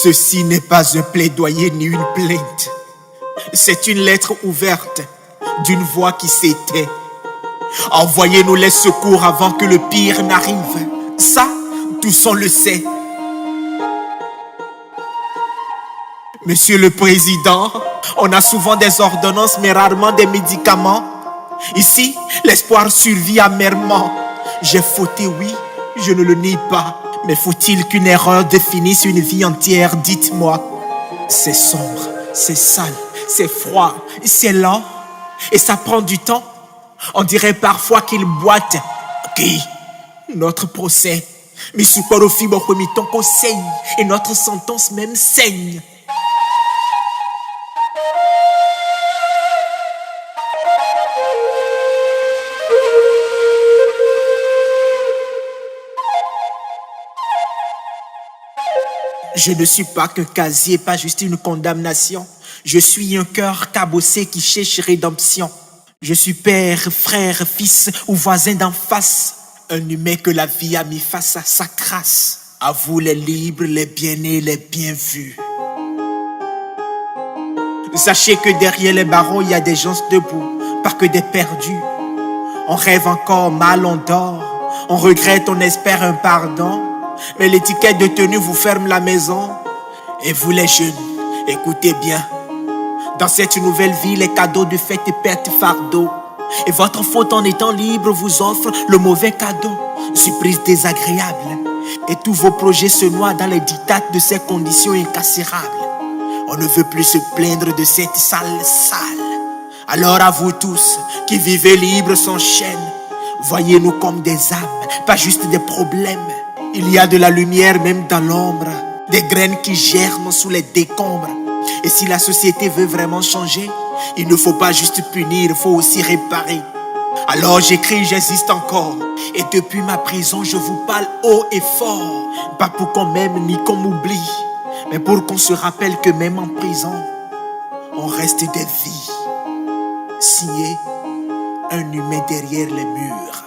Ceci n'est pas un plaidoyer ni une plainte. C'est une lettre ouverte d'une voix qui s'éteint. Envoyez-nous les secours avant que le pire n'arrive. Ça, tous on le sait. Monsieur le Président, on a souvent des ordonnances mais rarement des médicaments. Ici, l'espoir survit amèrement. J'ai fauté, oui, je ne le nie pas. Mais faut-il qu'une erreur définisse une vie entière? Dites-moi. C'est sombre, c'est sale, c'est froid, c'est lent. Et ça prend du temps. On dirait parfois qu'il boite. Qui? Notre procès. Mais Suporofi Bokomiton conseil. Et notre sentence même saigne. Je ne suis pas qu'un casier, pas juste une condamnation. Je suis un cœur cabossé qui cherche rédemption. Je suis père, frère, fils ou voisin d'en face. Un humain que la vie a mis face à sa crasse. À vous les libres, les bien-nés, les bien vus. Sachez que derrière les barreaux, il y a des gens debout, pas que des perdus. On rêve encore, mal on dort. On regrette, on espère un pardon. Mais l'étiquette de tenue vous ferme la maison. Et vous les jeunes, écoutez bien. Dans cette nouvelle vie, les cadeaux de fête et perte fardeau. Et votre faute en étant libre vous offre le mauvais cadeau. Surprise désagréable. Et tous vos projets se noient dans les dictats de ces conditions incarcérables. On ne veut plus se plaindre de cette sale. Alors à vous tous qui vivez libres sans chaîne, voyez-nous comme des âmes, pas juste des problèmes. Il y a de la lumière même dans l'ombre, des graines qui germent sous les décombres. Et si la société veut vraiment changer, il ne faut pas juste punir, il faut aussi réparer. Alors j'écris, j'existe encore. Et depuis ma prison, je vous parle haut et fort. Pas pour qu'on m'aime ni qu'on m'oublie, mais pour qu'on se rappelle que même en prison, on reste des vies. Signé, un humain derrière les murs.